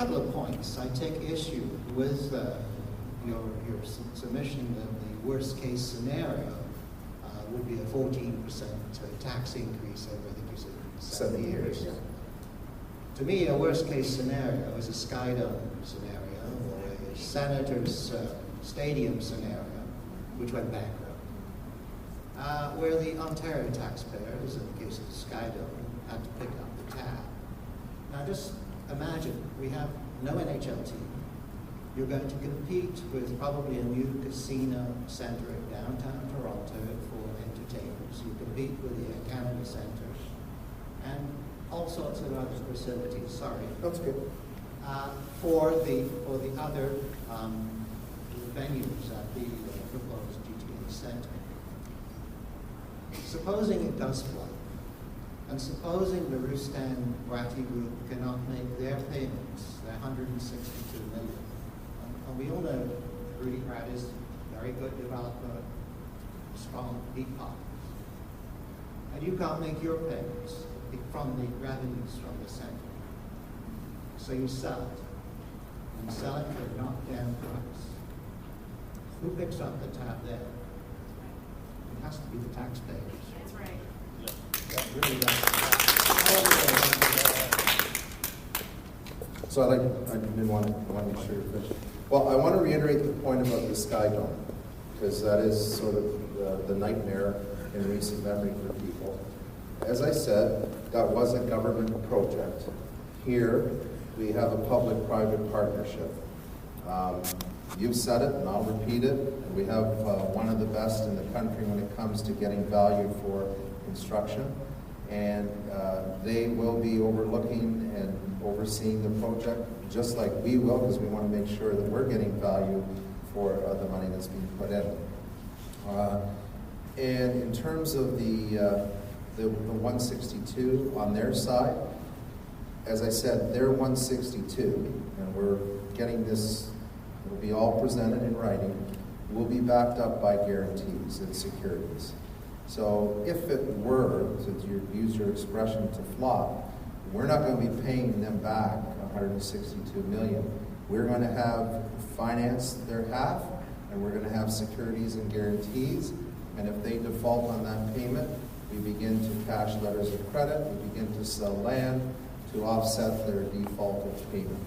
couple of points. I take issue with your submission that the worst case scenario would be a 14% tax increase over, I think you said, 7 years. Yeah. To me, a worst case scenario is a Sky Dome scenario or a Senator's Stadium scenario, which went bankrupt, where the Ontario taxpayers, in the case of the Sky Dome, had to pick up the tab. Now just imagine, we have no NHL team. You're going to compete with probably a new casino center in downtown Toronto for entertainers. You compete with the Air Canada Centre and all sorts of other facilities. Sorry. That's good. For the other venues at the proposed GTA Centre. Supposing it does flood, and supposing the Rustan Wati Group cannot make their payments, their $162 million, and we all know Rudy Pratt is a very good developer, strong deep pockets, and you can't make your payments from the revenues from the center. So you sell it, and sell it for a knockdown price. Who picks up the tab there? It has to be the taxpayers. That's right. Really So I didn't want to make sure you're finished. Well, I want to reiterate the point about the Sky Dome, because that is sort of the nightmare in recent memory for people. As I said, that was a government project. Here, we have a public-private partnership. You've said it, and I'll repeat it. We have one of the best in the country when it comes to getting value for construction. And they will be overlooking and overseeing the project, just like we will, because we want to make sure that we're getting value for the money that's being put in. And in terms of the 162 on their side, as I said, they're 162, and we're getting this, it'll be all presented in writing, will be backed up by guarantees and securities. So if it were, to use your expression, to flop, we're not going to be paying them back $162 million. We're going to have financed their half, and we're going to have securities and guarantees, and if they default on that payment, we begin to cash letters of credit, we begin to sell land to offset their default of payment.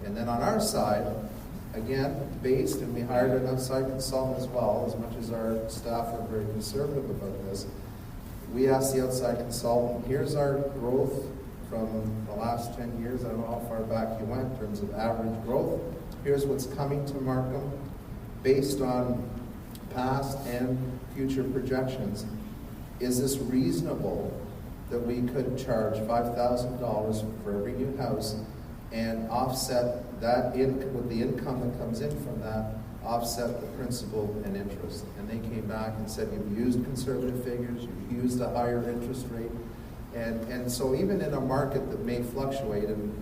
And then on our side, again, based, and we hired an outside consultant as well, as much as our staff are very conservative about this, we asked the outside consultant, here's our growth from the last 10 years, I don't know how far back you went in terms of average growth, here's what's coming to Markham, based on past and future projections. Is this reasonable that we could charge $5,000 for every new house and offset that with the income that comes in from that, offset the principal and interest? And they came back and said, you've used conservative figures, you've used a higher interest rate, and so even in a market that may fluctuate, and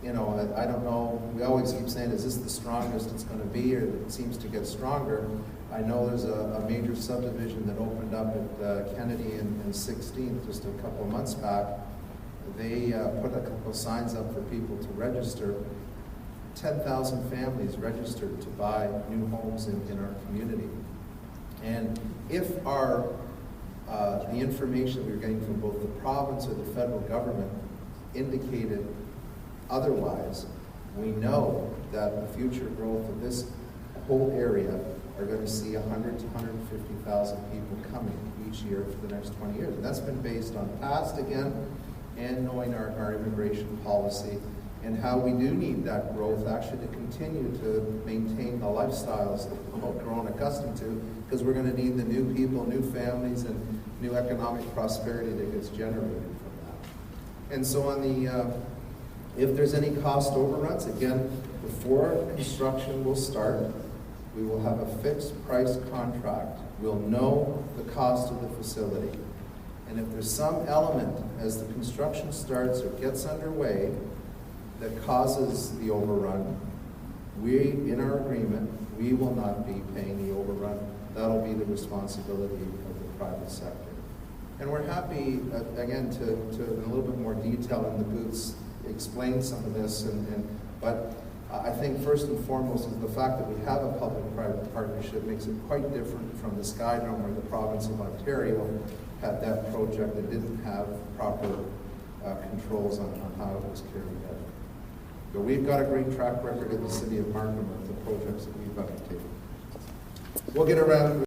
you know, I don't know, we always keep saying, is this the strongest it's going to be, or it seems to get stronger. I know there's a major subdivision that opened up at Kennedy and 16th just a couple of months back. They put a couple of signs up for people to register. 10,000 families registered to buy new homes in our community. And if the information we were getting from both the province or the federal government indicated otherwise, we know that the future growth of this whole area are going to see 100 to 150,000 people coming each year for the next 20 years. And that's been based on past, again, and knowing our immigration policy and how we do need that growth actually to continue to maintain the lifestyles that we've all grown accustomed to, because we're going to need the new people, new families, and new economic prosperity that gets generated from that. And so on the, if there's any cost overruns, again, before construction will start, we will have a fixed price contract. We'll know the cost of the facility. And if there's some element as the construction starts or gets underway that causes the overrun, we, in our agreement, we will not be paying the overrun. That'll be the responsibility of the private sector. And we're happy, again, to in a little bit more detail in the booths, explain some of this and But I think first and foremost is the fact that we have a public-private partnership makes it quite different from the Skydome where the province of Ontario had that project that didn't have proper controls on how it was carried out. But we've got a great track record in the city of Markham of the projects that we've undertaken. We'll get around